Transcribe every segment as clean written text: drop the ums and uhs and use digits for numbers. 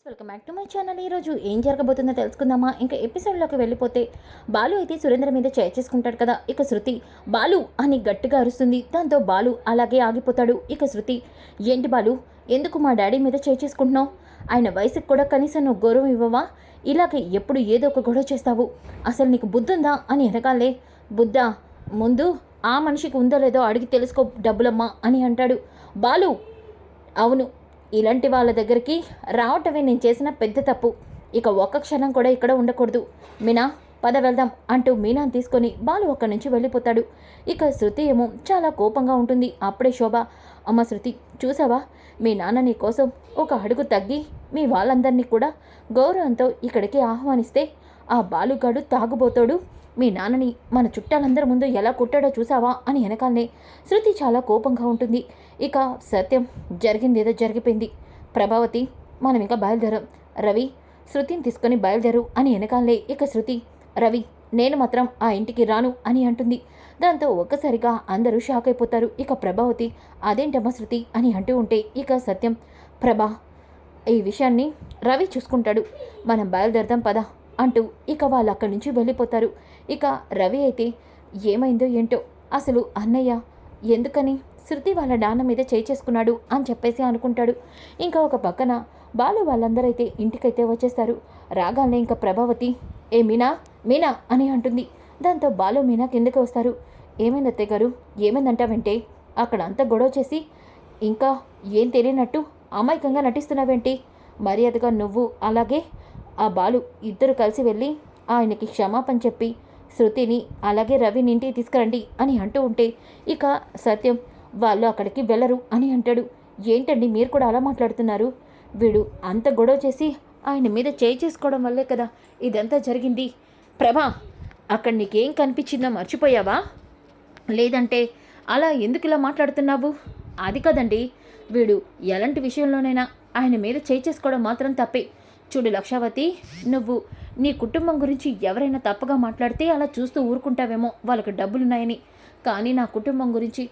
Welcome back to my channel. ఈరోజు ఏం జరగబోతుందో తెలుసుకుందామా? ఇంకా ఎపిసోడ్లోకి వెళ్ళిపోతే బాలు అయితే సురేంద్ర మీద చేసుకుంటాడు కదా. ఇక శృతి బాలు అని గట్టిగా అరుస్తుంది. దాంతో బాలు అలాగే ఆగిపోతాడు. ఇక శృతి, ఏంటి బాలు, ఎందుకు మా డాడీ మీద చేసుకుంటున్నావు? ఆయన వయసుకు కూడా కనీసం నువ్వు గౌరవం ఇవ్వవా? ఇలాగే ఎప్పుడు ఏదో ఒక గొడవ చేస్తావు. అసలు నీకు బుద్ధుందా అని వెనకాలే, బుద్ధా ముందు ఆ మనిషికి ఉందో లేదో అడిగి తెలుసుకో డబ్బులమ్మా అని అంటాడు. బాలు, అవును, ఇలాంటి వాళ్ళ దగ్గరికి రావటమే నేను చేసిన పెద్ద తప్పు. ఇక ఒక్క క్షణం కూడా ఇక్కడ ఉండకూడదు. మీనా, పద వెళ్దాం అంటూ మీనాని తీసుకొని బాలు అక్కడి నుంచి వెళ్ళిపోతాడు. ఇక శృతి ఏమో చాలా కోపంగా ఉంటుంది. అప్పుడే శోభ, అమ్మ శృతి, చూసావా, మీ నాన్న నీ కోసం ఒక అడుగు తగ్గి మీ వాళ్ళందరినీ కూడా గౌరవంతో ఇక్కడికి ఆహ్వానిస్తే ఆ బాలుగాడు తాగుబోతాడు మీ నాన్నని మన చుట్టాలందరి ముందు ఎలా కొట్టాడో చూసావా అని వెనకాలనే శృతి చాలా కోపంగా ఉంటుంది. ఇక సత్యం, జరిగిందేదో జరిగిపోయింది. ప్రభావతి, మనం ఇంకా బయలుదేరాం. రవి, శృతిని తీసుకొని బయలుదేరు అని వెనకాలనే ఇక శృతి, రవి, నేను మాత్రం ఆ ఇంటికి రాను అని అంటుంది. దాంతో ఒక్కసారిగా అందరూ షాక్ అయిపోతారు. ఇక ప్రభావతి, అదేంటమ్మా శృతి అని అంటూ ఉంటే ఇక సత్యం, ప్రభా, ఈ విషయాన్ని రవి చూసుకుంటాడు, మనం బయలుదేరదాం పద అంటూ ఇక వాళ్ళు అక్కడి నుంచి వెళ్ళిపోతారు. ఇక రవి అయితే ఏమైందో ఏంటో, అసలు అన్నయ్య ఎందుకని శృతి వాళ్ళ నాన్న మీద చేసుకున్నాడు అని చెప్పేసి అనుకుంటాడు. ఇంకా ఒక పక్కన బాలు వాళ్ళందరూ అయితే ఇంటికైతే వచ్చేస్తారు. రాగానే ఇంకా ప్రభావతి, ఏ మీనా, మీనా అని అంటుంది. దాంతో బాలు మీనా కిందకి వస్తారు. ఏమైంది అత్తయ్య గారు, ఏమైందంటావేంటే, అక్కడ అంతా గొడవ చేసి ఇంకా ఏం తెలియనట్టు అమాయకంగా నటిస్తున్నావేంటి? మర్యాదగా నువ్వు అలాగే ఆ బాలు ఇద్దరు కలిసి వెళ్ళి ఆయనకి క్షమాపణ చెప్పి శృతిని అలాగే రవిని ఇంటికి తీసుకురండి అని అంటూ ఉంటే ఇక సత్యం, వాళ్ళు అక్కడికి వెళ్ళరు అని అంటాడు. ఏంటండి మీరు కూడా అలా మాట్లాడుతున్నారు? వీడు అంత గొడవ చేసి ఆయన మీద చేసుకోవడం వల్లే కదా ఇదంతా జరిగింది. ప్రభా, అక్కడ నీకేం కనిపించిందో మర్చిపోయావా? లేదంటే అలా ఎందుకు ఇలా మాట్లాడుతున్నావు? అది కదండి, వీడు ఎలాంటి విషయంలోనైనా ఆయన మీద చేసుకోవడం మాత్రం తప్పే. చూడు లక్షావతి, నువ్వు నీ కుటుంబం గురించి ఎవరైనా తప్పుగా మాట్లాడితే అలా చూస్తూ ఊరుకుంటావేమో వాళ్ళకి డబ్బులున్నాయని. కానీ నా కుటుంబం గురించి,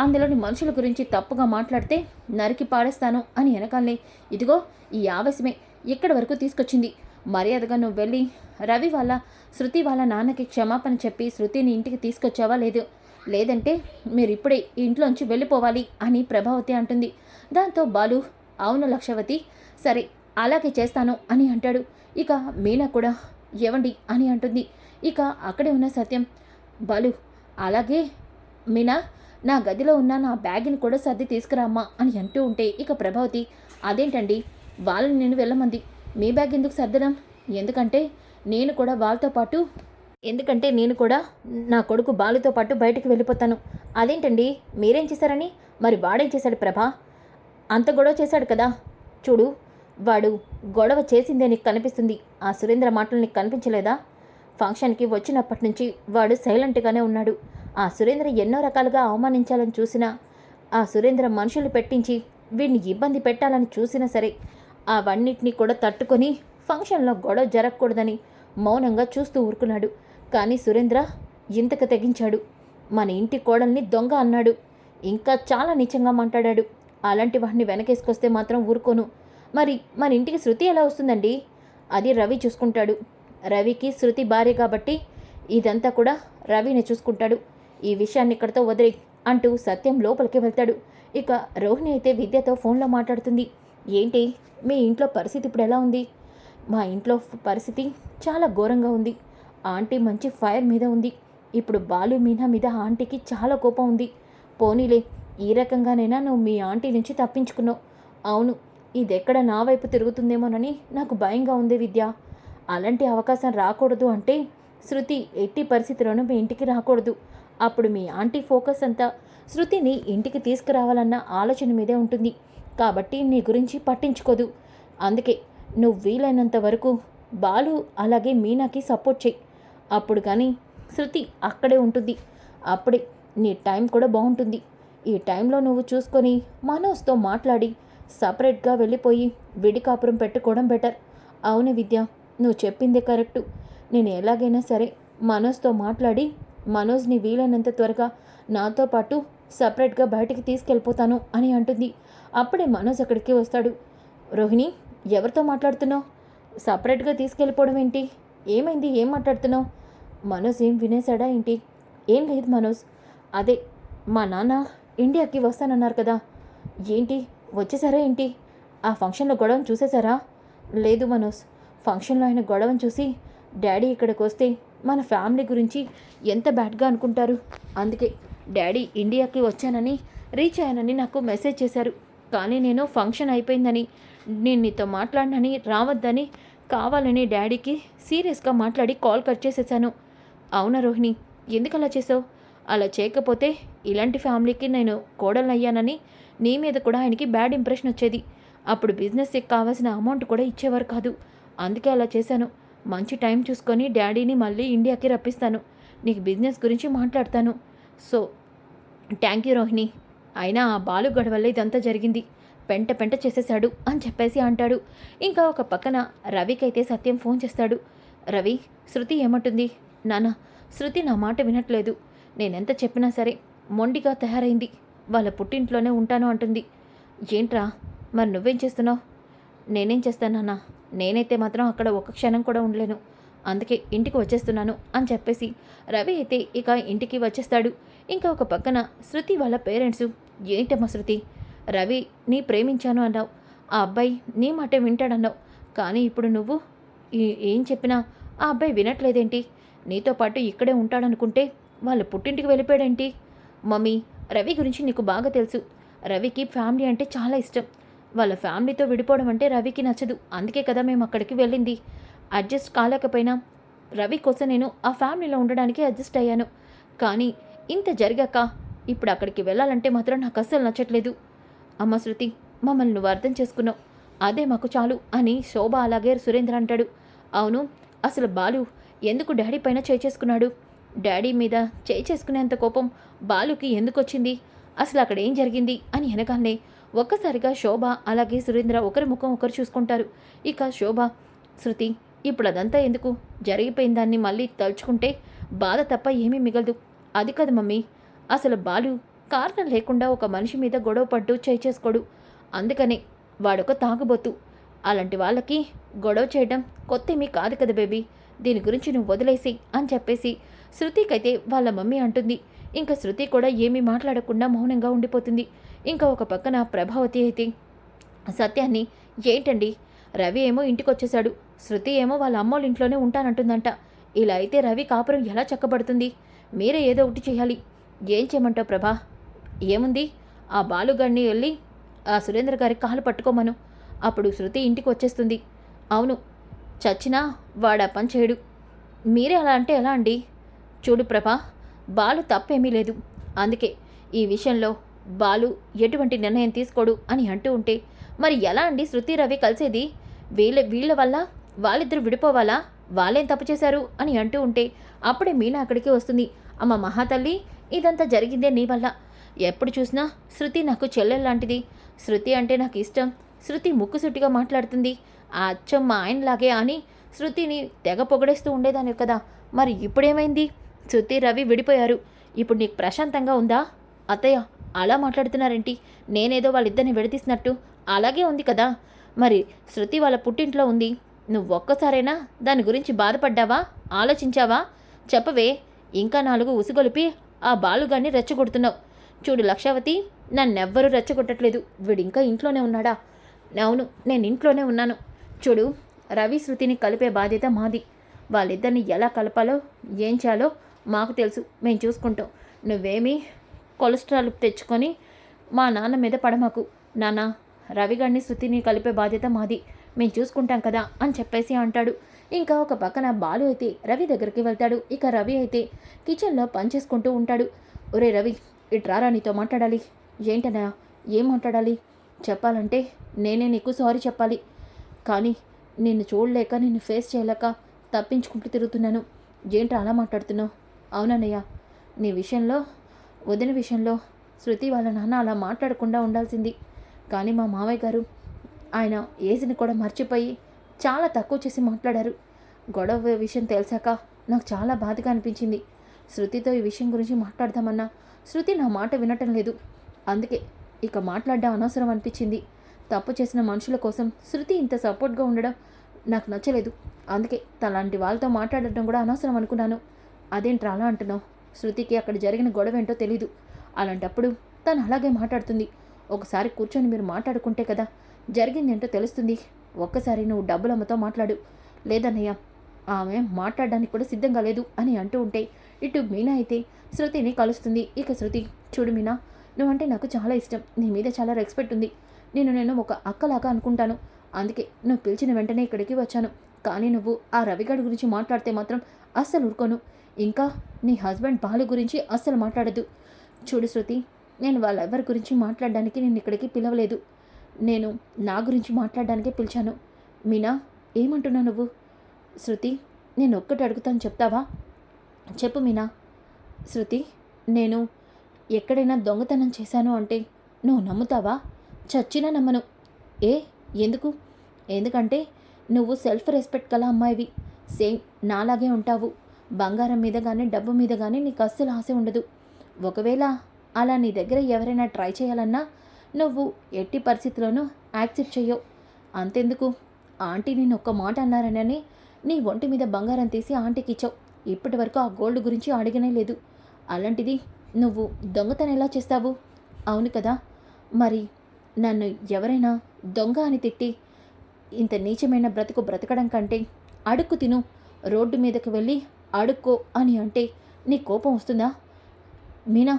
అందులోని మనుషుల గురించి తప్పుగా మాట్లాడితే నరికి పాడేస్తాను అని వెనకాలనే ఇదిగో ఈ ఆవేశమే ఇక్కడి వరకు తీసుకొచ్చింది. మర్యాదగా నువ్వు వెళ్ళి రవి వాళ్ళ శృతి వాళ్ళ నాన్నకి క్షమాపణ చెప్పి శృతిని ఇంటికి తీసుకొచ్చావా లేదు, లేదంటే మీరు ఇప్పుడే ఇంట్లోంచి వెళ్ళిపోవాలి అని ప్రభావతి అంటుంది. దాంతో బాలు, అవును లక్షావతి, సరే అలాగే చేస్తాను అని అంటాడు. ఇక మీనా కూడా ఏవండి అని అంటుంది. ఇక అక్కడే ఉన్న సత్యం, బాలు, అలాగే మీనా, నా గదిలో ఉన్న నా బ్యాగ్ని కూడా సర్ది తీసుకురామ్మా అని అంటూ ఉంటే ఇక ప్రభావతి, అదేంటండి, వాళ్ళని నేను వెళ్ళమంది, మీ బ్యాగ్ ఎందుకు సర్దడం? ఎందుకంటే నేను కూడా నా కొడుకు బాలుతో పాటు బయటకు వెళ్ళిపోతాను. అదేంటండి, మీరేం చేశారని? మరి వాడేం చేశాడు ప్రభా? అంత గొడవ చేశాడు కదా. చూడు, వాడు గొడవ చేసిందే నీకు కనిపిస్తుంది, ఆ సురేంద్ర మాటలు నీకు కనిపించలేదా? ఫంక్షన్కి వచ్చినప్పటి నుంచి వాడు సైలెంట్గానే ఉన్నాడు. ఆ సురేంద్ర ఎన్నో రకాలుగా అవమానించాలని చూసినా, ఆ సురేంద్ర మనుషులు పెట్టించి వీడిని ఇబ్బంది పెట్టాలని చూసినా సరే అవన్నిటినీ కూడా తట్టుకొని ఫంక్షన్లో గొడవ జరగకూడదని మౌనంగా చూస్తూ ఊరుకున్నాడు. కానీ సురేంద్ర ఇంతకు తెగించాడు. మన ఇంటి కోడల్ని దొంగ అన్నాడు, ఇంకా చాలా నీచంగా మాట్లాడాడు. అలాంటి వాడిని వెనకేసుకొస్తే మాత్రం ఊరుకోను. మరి మన ఇంటికి శృతి ఎలా వస్తుందండి? అది రవి చూసుకుంటాడు. రవికి శృతి భార్య కాబట్టి ఇదంతా కూడా రవిని చూసుకుంటాడు. ఈ విషయాన్ని ఇక్కడితో వదిలే అంటూ సత్యం లోపలికి వెళ్తాడు. ఇక రోహిణి అయితే విద్యతో ఫోన్లో మాట్లాడుతుంది. ఏంటి, మీ ఇంట్లో పరిస్థితి ఇప్పుడు ఎలా ఉంది? మా ఇంట్లో పరిస్థితి చాలా ఘోరంగా ఉంది. ఆంటీ మంచి ఫైర్ మీద ఉంది. ఇప్పుడు బాలు మీనా మీద ఆంటీకి చాలా కోపం ఉంది. పోనీలే, ఈ రకంగానైనా నువ్వు మీ ఆంటీ నుంచి తప్పించుకున్నావు. అవును, ఇదెక్కడ నా వైపు తిరుగుతుందేమోనని నాకు భయంగా ఉంది విద్య. అలాంటి అవకాశం రాకూడదు అంటే శృతి ఎట్టి పరిస్థితిలోనూ మీ ఇంటికి రాకూడదు. అప్పుడు మీ ఆంటీ ఫోకస్ అంతా శృతిని ఇంటికి తీసుకురావాలన్న ఆలోచన మీదే ఉంటుంది. కాబట్టి నీ గురించి పట్టించుకోదు. అందుకే నువ్వు వీలైనంత వరకు బాలు అలాగే మీనాకి సపోర్ట్ చెయ్యి. అప్పుడు కానీ శృతి అక్కడే ఉంటుంది. అప్పుడే నీ టైం కూడా బాగుంటుంది. ఈ టైంలో నువ్వు చూసుకొని మనోజ్తో మాట్లాడి సపరేట్గా వెళ్ళిపోయి విడి కాపురం పెట్టుకోవడం బెటర్. అవును విద్య, నువ్వు చెప్పిందే కరెక్టు. నేను ఎలాగైనా సరే మనోజ్తో మాట్లాడి మనోజ్ని వీలైనంత త్వరగా నాతో పాటు సపరేట్గా బయటికి తీసుకెళ్ళిపోతాను అని అంటుంది. అప్పుడే మనోజ్ అక్కడికి వస్తాడు. రోహిణి, ఎవరితో మాట్లాడుతున్నావు? సపరేట్గా తీసుకెళ్ళిపోవడం ఏంటి? ఏమైంది? ఏం మాట్లాడుతున్నావు? మనోజ్ ఏం వినేశాడా ఏంటి? ఏం లేదు మనోజ్. అదే మా నాన్న ఇండియాకి వస్తానన్నారు కదా, ఏంటి వచ్చేసారా ఏంటి? ఆ ఫంక్షన్లో గొడవను చూసేశారా? లేదు మనోజ్, ఫంక్షన్లో ఆయన గొడవను చూసి డాడీ ఇక్కడికి వస్తే మన ఫ్యామిలీ గురించి ఎంత బ్యాడ్గా అనుకుంటారు. అందుకే డాడీ ఇండియాకి వచ్చానని, రీచ్ అయ్యానని నాకు మెసేజ్ చేశారు. కానీ నేను ఫంక్షన్ అయిపోయిందని, నేను నీతో మాట్లాడనని, రావద్దని కావాలని డాడీకి సీరియస్గా మాట్లాడి కాల్ కట్ చేసేసాను. అవునా రోహిణి, ఎందుకు అలా చేసావు? అలా చేయకపోతే ఇలాంటి ఫ్యామిలీకి నేను కోడలయ్యానని నీ మీద కూడా ఆయనకి బ్యాడ్ ఇంప్రెషన్ వచ్చేది. అప్పుడు బిజినెస్కి కావాల్సిన అమౌంట్ కూడా ఇచ్చేవారు కాదు. అందుకే అలా చేశాను. మంచి టైం చూసుకొని డాడీని మళ్ళీ ఇండియాకి రప్పిస్తాను. నీకు బిజినెస్ గురించి మాట్లాడతాను. So thank you Rohini. అయినా ఆ బాలు గొడవల్ల ఇదంతా జరిగింది. పెంట పెంట చేసేశాడు అని చెప్పేసి అంటాడు. ఇంకా ఒక పక్కన రవికైతే సత్యం ఫోన్ చేస్తాడు. రవి, శృతి ఏమంటుంది? నాన్న, శృతి నా మాట వినట్లేదు. నేనెంత చెప్పినా సరే మొండిగా తయారైంది. వాళ్ళ పుట్టింట్లోనే ఉంటాను అంటుంది. ఏంట్రా, మరి నువ్వేం చేస్తున్నావు? నేనేం చేస్తానన్నా, నేనైతే మాత్రం అక్కడ ఒక క్షణం కూడా ఉండలేను. అందుకే ఇంటికి వచ్చేస్తున్నాను అని చెప్పేసి రవి అయితే ఇక ఇంటికి వచ్చేస్తాడు. ఇంకా ఒక పక్కన శృతి వాళ్ళ పేరెంట్స్, ఏంటమ్మా శృతి, రవి నీ ప్రేమించాను అన్నావు, ఆ అబ్బాయి నీ మాట వింటాడన్నావు. కానీ ఇప్పుడు నువ్వు ఏం చెప్పినా ఆ అబ్బాయి వినట్లేదేంటి? నీతో పాటు ఇక్కడే ఉంటాడనుకుంటే వాళ్ళ పుట్టింటికి వెళ్ళిపోయాడేంటి? మమ్మీ, రవి గురించి నీకు బాగా తెలుసు. రవికి ఫ్యామిలీ అంటే చాలా ఇష్టం. వాళ్ళ ఫ్యామిలీతో విడిపోవడం అంటే రవికి నచ్చదు. అందుకే కదా మేము అక్కడికి వెళ్ళింది. అడ్జస్ట్ కాలేకపోయినా రవి కోసం నేను ఆ ఫ్యామిలీలో ఉండడానికి అడ్జస్ట్ అయ్యాను. కానీ ఇంత జరిగాక ఇప్పుడు అక్కడికి వెళ్ళాలంటే మాత్రం నాకు అస్సలు నచ్చట్లేదు. అమ్మ శృతి, మమ్మల్ని నువ్వు అర్థం చేసుకున్నావు, అదే మాకు చాలు అని శోభ అలాగే సురేంద్ర అంటాడు. అవును, అసలు బాలు ఎందుకు డాడీ పైన చేసుకున్నాడు? డాడీ మీద చేసుకునేంత కోపం బాలుకి ఎందుకు వచ్చింది? అసలు అక్కడ ఏం జరిగింది అని వెనకాలనే ఒక్కసారిగా శోభ అలాగే సురేంద్ర ఒకరి ముఖం ఒకరు చూసుకుంటారు. ఇక శోభ, శృతి, ఇప్పుడు అదంతా ఎందుకు? జరిగిపోయిన దాన్ని మళ్ళీ తలుచుకుంటే బాధ తప్ప ఏమీ మిగలదు. అది కాదు మమ్మీ, అసలు బాలు కారణం లేకుండా ఒక మనిషి మీద గొడవ పడ్డు చేసుకోడు. అందుకనే వాడొక తాగుబోతు. అలాంటి వాళ్ళకి గొడవ చేయడం కొత్తేమీ కాదు కదా బేబీ, దీని గురించి నువ్వు వదిలేసి అని చెప్పేసి శృతికైతే వాళ్ళ మమ్మీ అంటుంది. ఇంకా శృతి కూడా ఏమీ మాట్లాడకుండా మౌనంగా ఉండిపోతుంది. ఇంకా ఒక పక్కన ప్రభావతి అయితే సత్యాన్ని, ఏంటండి, రవి ఏమో ఇంటికి వచ్చేశాడు, శృతి ఏమో వాళ్ళ అమ్మోళ్ళ ఇంట్లోనే ఉంటానంటుందంట. ఇలా అయితే రవి కాపురం ఎలా చక్కబడుతుంది? మీరే ఏదో ఒకటి చేయాలి. ఏం చేయమంటావు ప్రభా? ఏముంది, ఆ బాలుగాడిని వెళ్ళి ఆ సురేంద్ర గారి కాలు పట్టుకోమను, అప్పుడు శృతి ఇంటికి వచ్చేస్తుంది. అవును, చచ్చినా వాడా పని చేయడు. మీరే అలా అంటే ఎలా అండి? చూడు ప్రభా, బాలు తప్పేమీ లేదు. అందుకే ఈ విషయంలో బాలు ఎటువంటి నిర్ణయం తీసుకోడు అని అంటూ ఉంటే, మరి ఎలా అండి శృతి రవి కలిసేది? వీళ్ళ వల్ల వాళ్ళిద్దరూ విడిపోవాలా? వాళ్ళేం తప్పు చేశారు అని అంటూ ఉంటే అప్పుడే మీనా అక్కడికి వస్తుంది. అమ్మ మహాతల్లి, ఇదంతా జరిగిందే నీ వల్ల. ఎప్పుడు చూసినా శృతి నాకు చెల్లెల్లాంటిది. శృతి అంటే నాకు ఇష్టం. శృతి ముక్కుసూటిగా మాట్లాడుతుంది. ఆ అచ్చం మా ఆయనలాగే అని శృతిని తెగ పొగడేస్తూ ఉండేదాన్ని కదా. మరి ఇప్పుడేమైంది? శృతి రవి విడిపోయారు. ఇప్పుడు నీకు ప్రశాంతంగా ఉందా? అత్తయ్య, అలా మాట్లాడుతున్నారేంటి? నేనేదో వాళ్ళిద్దరిని విడదీసినట్టు. అలాగే ఉంది కదా. మరి శృతి వాళ్ళ పుట్టింట్లో ఉంది. నువ్వు ఒక్కసారైనా దాని గురించి బాధపడ్డావా? ఆలోచించావా? చెప్పవే. ఇంకా 4 ఉసుగొలిపి ఆ బాలుగాన్ని రెచ్చగొడుతున్నావు. చూడు లక్షావతి, నన్నెవ్వరూ రెచ్చగొట్టట్లేదు. వీడింకా ఇంట్లోనే ఉన్నాడా? అవును, నేను ఇంట్లోనే ఉన్నాను. చూడు, రవి శృతిని కలిపే బాధ్యత మాది. వాళ్ళిద్దరిని ఎలా కలపాలో ఏం చేయాలో మాకు తెలుసు, మేము చూసుకుంటాం. నువ్వేమీ కొలెస్ట్రాల్ తెచ్చుకొని మా నాన్న మీద పడమాకు. నాన్న, రవిగాడిని శృతిని కలిపే బాధ్యత మాది, మేము చూసుకుంటాం కదా అని చెప్పేసి అంటాడు. ఇంకా ఒక పక్కన బాలు అయితే రవి దగ్గరికి వెళ్తాడు. ఇక రవి అయితే కిచెన్లో పనిచేసుకుంటూ ఉంటాడు. ఒరే రవి, ఇట్రారా, నీతో మాట్లాడాలి. ఏంటన్నా? ఏం మాట్లాడాలి? చెప్పాలంటే నేనే నీకు సారీ చెప్పాలి. కానీ నిన్ను చూడలేక, నిన్ను ఫేస్ చేయలేక తప్పించుకుంటూ తిరుగుతున్నాను. ఏంట్రా అలా మాట్లాడుతున్నావు? అవునన్నయ్య, నీ విషయంలో, వదిన విషయంలో శృతి వాళ్ళ నాన్న అలా మాట్లాడకుండా ఉండాల్సింది. కానీ మా మావయ్య గారు ఆయన ఏజ్ని కూడా మర్చిపోయి చాలా తక్కువ చేసి మాట్లాడారు. గొడవ విషయం తెలిసాక నాకు చాలా బాధగా అనిపించింది. శృతితో ఈ విషయం గురించి మాట్లాడదామన్నా శృతి నా మాట వినటం లేదు. అందుకే ఇక మాట్లాడడం అనవసరం అనిపించింది. తప్పు చేసిన మనుషుల కోసం శృతి ఇంత సపోర్ట్గా ఉండడం నాకు నచ్చలేదు. అందుకే తలాంటి వాళ్ళతో మాట్లాడటం కూడా అనవసరం అనుకున్నాను. అదేంట్రా అలా అంటున్నావు? శృతికి అక్కడ జరిగిన గొడవ ఏంటో తెలీదు. అలాంటప్పుడు తను అలాగే మాట్లాడుతుంది. ఒకసారి కూర్చొని మీరు మాట్లాడుకుంటే కదా జరిగిందేంటో తెలుస్తుంది. ఒక్కసారి నువ్వు డబ్బులమ్మతో మాట్లాడు. లేదన్నయ్య, ఆమె మాట్లాడడానికి కూడా సిద్ధంగా లేదు అని అంటూ ఉంటే ఇటు మీనా అయితే శృతిని కలుస్తుంది. ఇక శృతి, చూడు మీనా, నువ్వంటే నాకు చాలా ఇష్టం. నీ మీద చాలా రెస్పెక్ట్ ఉంది. నేను ఒక అక్కలాగా అనుకుంటాను. అందుకే నువ్వు పిలిచిన వెంటనే ఇక్కడికి వచ్చాను. కానీ నువ్వు ఆ రవిగాడి గురించి మాట్లాడితే మాత్రం అస్సలు ఊరుకోను. ఇంకా నీ హస్బెండ్ బాలు గురించి అస్సలు మాట్లాడద్దు. చూడు శృతి, నేను వాళ్ళెవరి గురించి మాట్లాడడానికి నేను ఇక్కడికి పిలవలేదు. నేను నా గురించి మాట్లాడడానికే పిలిచాను. మీనా, ఏమంటున్నావు నువ్వు? శృతి, నేను ఒక్కటి అడుగుతాను, చెప్తావా? చెప్పు మీనా. శృతి, నేను ఎక్కడైనా దొంగతనం చేశాను అంటే నువ్వు నమ్ముతావా? చచ్చినా నమ్మను. ఏ, ఎందుకు? ఎందుకంటే నువ్వు సెల్ఫ్ రెస్పెక్ట్ గల అమ్మాయివి. సేమ్ నాలాగే ఉంటావు. బంగారం మీద కానీ డబ్బు మీద కానీ నీకు అస్సలు ఆశ ఉండదు. ఒకవేళ అలా నీ దగ్గర ఎవరైనా ట్రై చేయాలన్నా నువ్వు ఎట్టి పరిస్థితుల్లోనూ యాక్సెప్ట్ చెయ్యవు. అంతెందుకు, ఆంటీ నేను ఒక్క మాట అన్నారనని నీ ఒంటి మీద బంగారం తీసి ఆంటీకి ఇచ్చావు. ఇప్పటి వరకు ఆ గోల్డ్ గురించి అడిగనే లేదు. అలాంటిది నువ్వు దొంగతనం ఎలా చేస్తావు? అవును కదా, మరి నన్ను ఎవరైనా దొంగ అని తిట్టి ఇంత నీచమైన బ్రతుకు బ్రతకడం కంటే అడుక్కు తిను, రోడ్డు మీదకి వెళ్ళి అడుక్కో అని అంటే నీ కోపం వస్తుందా? మీనా,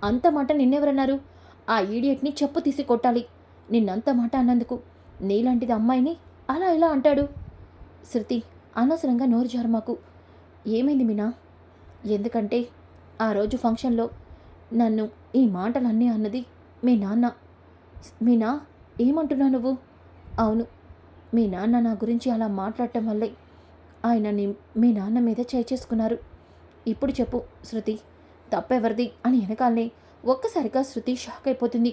అంత మాట నిన్నెవరన్నారు? ఆ ఈడియట్ని చెప్పు తీసి కొట్టాలి. నిన్నంత మాట అన్నందుకు. నీలాంటిది అమ్మాయిని అలా ఇలా అంటాడు. శృతి, అనవసరంగా నోరు జారమాకు. ఏమైంది మీనా? ఎందుకంటే ఆ రోజు ఫంక్షన్లో నన్ను ఈ మాటలన్నీ అన్నది మీ నాన్న. మీనా, ఏమంటున్నావు నువ్వు? అవును, మీ నాన్న నా గురించి అలా మాట్లాడటం వల్లే ఆయనని మీ నాన్న మీద చేసుకున్నారు. ఇప్పుడు చెప్పు శృతి, తప్పెవరిది అని వెనకాలనే ఒక్కసారిగా శృతి షాక్ అయిపోతుంది.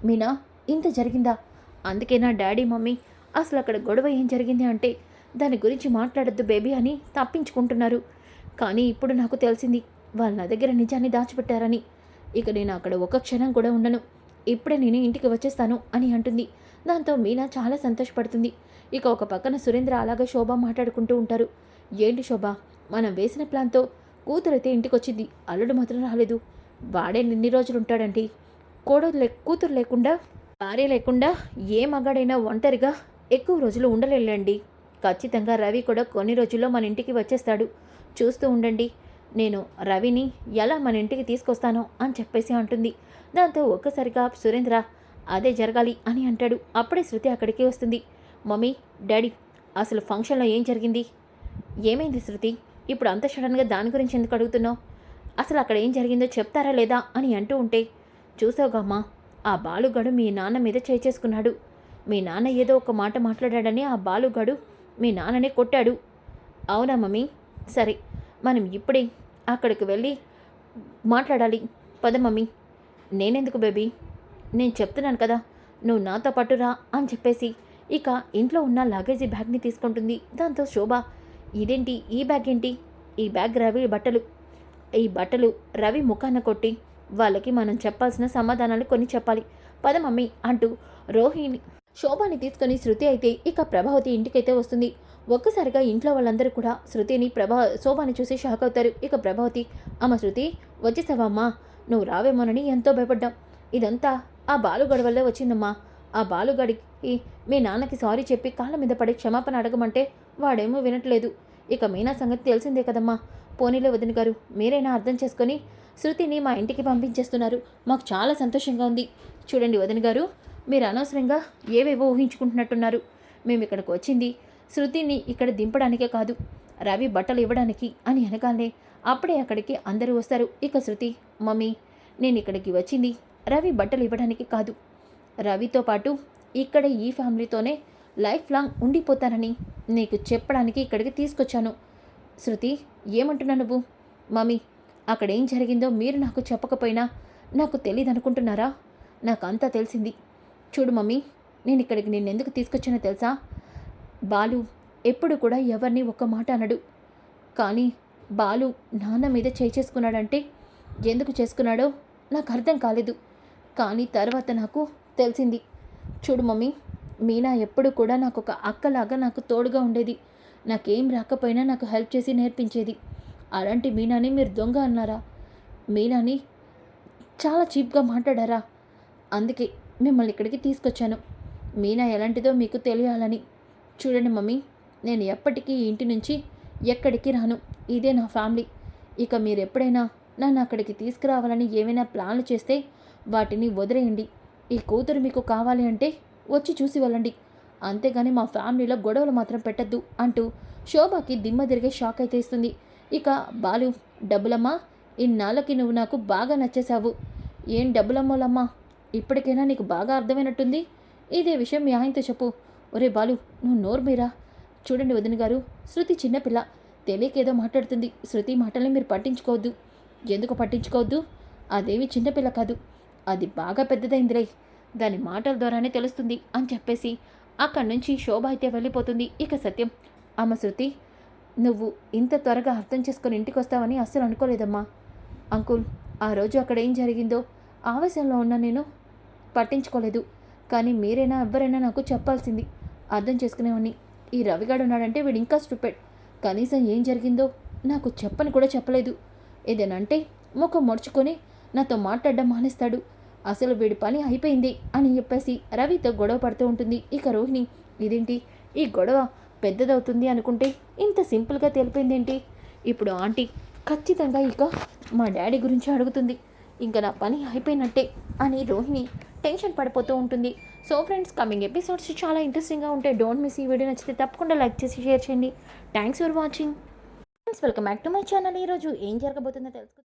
మీనా, ఇంత జరిగిందా? అందుకే నా డాడీ మమ్మీ అసలు అక్కడ గొడవ ఏం జరిగింది అంటే దాని గురించి మాట్లాడొద్దు బేబీ అని తప్పించుకుంటున్నారు. కానీ ఇప్పుడు నాకు తెలిసింది వాళ్ళు నా దగ్గర నిజాన్ని దాచిపెట్టారని. ఇక నేను అక్కడ ఒక క్షణం కూడా ఉండను. ఇప్పుడే నేను ఇంటికి వచ్చేస్తాను అని అంటుంది. దాంతో మీనా చాలా సంతోషపడుతుంది. ఇక ఒక పక్కన సురేంద్ర అలాగే శోభ మాట్లాడుకుంటూ ఉంటారు. ఏంటి శోభ, మనం వేసిన ప్లాన్తో కూతురైతే ఇంటికి వచ్చింది, అల్లుడు మాత్రం రాలేదు. వాడే ఎన్ని రోజులు ఉంటాడండి? కూతురు లేకుండా, భార్య లేకుండా ఏ మగాడైనా ఒంటరిగా ఎక్కువ రోజులు ఉండలేండి. ఖచ్చితంగా రవి కూడా కొన్ని రోజుల్లో మన ఇంటికి వచ్చేస్తాడు. చూస్తూ ఉండండి, నేను రవిని ఎలా మన ఇంటికి తీసుకొస్తానో అని చెప్పేసి అంటుంది. దాంతో ఒక్కసారిగా సురేంద్ర అదే జరగాలి అని అంటాడు. అప్పుడే శృతి అక్కడికి వస్తుంది. మమ్మీ, డాడీ, అసలు ఫంక్షన్లో ఏం జరిగింది? ఏమైంది శృతి? ఇప్పుడు అంత సడన్గా దాని గురించి ఎందుకు అడుగుతున్నావు? అసలు అక్కడ ఏం జరిగిందో చెప్తారా లేదా అని అంటూ ఉంటే, చూసావుగమ్మా, ఆ బాలుగాడు మీ నాన్న మీద చేసుకున్నాడు. మీ నాన్న ఏదో ఒక మాట మాట్లాడాడని ఆ బాలుగాడు మీ నాన్ననే కొట్టాడు. అవునా మమ్మీ? సరే, మనం ఇప్పుడే అక్కడికి వెళ్ళి మాట్లాడాలి. పద మమ్మీ. నేనెందుకు బేబీ? నేను చెప్తున్నాను కదా, నువ్వు నాతో పాటు రా అని చెప్పేసి ఇక ఇంట్లో ఉన్న లగేజీ బ్యాగ్ని తీసుకుంటుంది. దాంతో శోభ, ఇదేంటి, ఈ బ్యాగ్ ఏంటి? ఈ బ్యాగ్ రవి బట్టలు. ఈ బట్టలు రవి ముఖాన కొట్టి వాళ్ళకి మనం చెప్పాల్సిన సమాధానాలు కొన్ని చెప్పాలి. పద మమ్మీ అంటూ రోహిణి శోభాని తీసుకొని శృతి అయితే ఇక ప్రభావతి ఇంటికైతే వస్తుంది. ఒక్కసారిగా ఇంట్లో వాళ్ళందరూ కూడా శృతిని శోభాని చూసి షాక్ అవుతారు. ఇక ప్రభావతి, అమ్మ శృతి, వచ్చేసావా అమ్మా? నువ్వు రావేమోనని ఎంతో భయపడ్డాం. ఇదంతా ఆ బాలుగడి వల్లే వచ్చిందమ్మా. ఆ బాలుగడికి మీ నాన్నకి సారీ చెప్పి కాళ్ళ మీద పడి క్షమాపణ అడగమంటే వాడేమో వినట్లేదు. ఇక మీనా సంగతి తెలిసిందే కదమ్మా. పోనీలే వదిన గారు, మీరైనా అర్థం చేసుకొని శృతిని మా ఇంటికి పంపించేస్తున్నారు. మాకు చాలా సంతోషంగా ఉంది. చూడండి వదిన గారు, మీరు అనవసరంగా ఏవేవో ఊహించుకుంటున్నట్టున్నారు. మేము ఇక్కడికి వచ్చింది శృతిని ఇక్కడ దింపడానికే కాదు, రవి బట్టలు ఇవ్వడానికి అని అనగానే అప్పుడే అక్కడికి అందరూ వస్తారు. ఇక శృతి, మమ్మీ, నేను ఇక్కడికి వచ్చింది రవి బట్టలు ఇవ్వడానికి కాదు, రవితో పాటు ఇక్కడ ఈ ఫ్యామిలీతోనే లైఫ్ లాంగ్ ఉండిపోతానని నీకు చెప్పడానికి ఇక్కడికి తీసుకొచ్చాను. శృతి, ఏమంటున్నా నువ్వు? మమ్మీ, అక్కడ ఏం జరిగిందో మీరు నాకు చెప్పకపోయినా నాకు తెలియదు అనుకుంటున్నారా? నాకు అంతా తెలిసింది. చూడు మమ్మీ, నేను ఇక్కడికి నిన్నెందుకు తీసుకొచ్చానో తెలుసా? బాలు ఎప్పుడు కూడా ఎవరిని ఒక్క మాట అనడు. కానీ బాలు నాన్న మీద చేసుకున్నాడంటే ఎందుకు చేసుకున్నాడో నాకు అర్థం కాలేదు. కానీ తర్వాత నాకు తెలిసింది. చూడు మమ్మీ, మీనా ఎప్పుడు కూడా నాకు ఒక అక్కలాగా నాకు తోడుగా ఉండేది. నాకేం రాకపోయినా నాకు హెల్ప్ చేసి నేర్పించేది. అలాంటి మీనాని మీరు దొంగ అన్నారా? మీనాని చాలా చీప్‌గా మాట్లాడారా? అందుకే మిమ్మల్ని ఇక్కడికి తీసుకొచ్చాను. మీనా ఎలాంటిదో మీకు తెలియాలని. చూడండి మమ్మీ, నేను ఎప్పటికీ ఈ ఇంటి నుంచి ఎక్కడికి రాను. ఇదే నా ఫ్యామిలీ. ఇక మీరెప్పుడైనా నన్ను అక్కడికి తీసుకురావాలని ఏమైనా ప్లాన్లు చేస్తే వాటిని వదిలేయండి. ఈ కూతురు మీకు కావాలి అంటే వచ్చి చూసి వెళ్ళండి. అంతేగాని మా ఫ్యామిలీలో గొడవలు మాత్రం పెట్టద్దు అంటూ శోభకి దిమ్మ తిరిగే షాక్ అయితే ఇస్తుంది. ఇక బాలు, డబ్బులమ్మా, ఇన్నాళ్ళకి నువ్వు నాకు బాగా నచ్చేశావు. ఏం డబ్బులమ్మోలమ్మా, ఇప్పటికైనా నీకు బాగా అర్థమైనట్టుంది. ఇదే విషయం మీ ఆయనతో చెప్పు. ఒరే బాలు, నువ్వు నోరు మీరా. చూడండి వదిన గారు, శృతి చిన్నపిల్ల, తెలియకేదో మాట్లాడుతుంది. శృతి మాటల్ని మీరు పట్టించుకోవద్దు. ఎందుకు పట్టించుకోవద్దు? అదేమి చిన్నపిల్ల కాదు, అది బాగా పెద్దదైందిలే. దాని మాటల ద్వారానే తెలుస్తుంది అని చెప్పేసి అక్కడి నుంచి శోభ అయితే వెళ్ళిపోతుంది. ఇక సత్యం, అమ్మ శృతి, నువ్వు ఇంత త్వరగా అర్థం చేసుకొని ఇంటికి వస్తావని అస్సలు అనుకోలేదమ్మా. అంకుల్, ఆ రోజు అక్కడ ఏం జరిగిందో ఆవేశంలో ఉన్న నేను పట్టించుకోలేదు. కానీ మీరైనా ఎవ్వరైనా నాకు చెప్పాల్సింది. అర్థం చేసుకునేవాడిని. ఈ రవిగాడు ఉన్నాడంటే వీడు ఇంకా స్టూపిడ్. కనీసం ఏం జరిగిందో నాకు చెప్పని కూడా చెప్పలేదు. ఏదేనంటే ముఖం ముడుచుకొని నాతో మాట్లాడడం మానేస్తాడు. అసలు వీడి పని అయిపోయింది అని చెప్పేసి రవితో గొడవ పడుతూ ఉంటుంది. ఇక రోహిణి, ఇదేంటి ఈ గొడవ పెద్దదవుతుంది అనుకుంటే ఇంత సింపుల్గా తెలిపోయిందేంటి? ఇప్పుడు ఆంటీ ఖచ్చితంగా ఇక మా డాడీ గురించి అడుగుతుంది. ఇంకా నా పని అయిపోయినట్టే అని రోహిణి టెన్షన్ పడిపోతూ ఉంటుంది. సో ఫ్రెండ్స్, కమింగ్ ఎపిసోడ్స్ చాలా ఇంట్రెస్టింగ్గా ఉంటాయి. Don't miss. ఈ వీడియో నచ్చితే తప్పకుండా లైక్ చేసి షేర్ చేయండి. Thanks for watching. Friends, welcome back to my channel. ఈరోజు ఏం జరగబోతుందో తెలుసుకుందాం.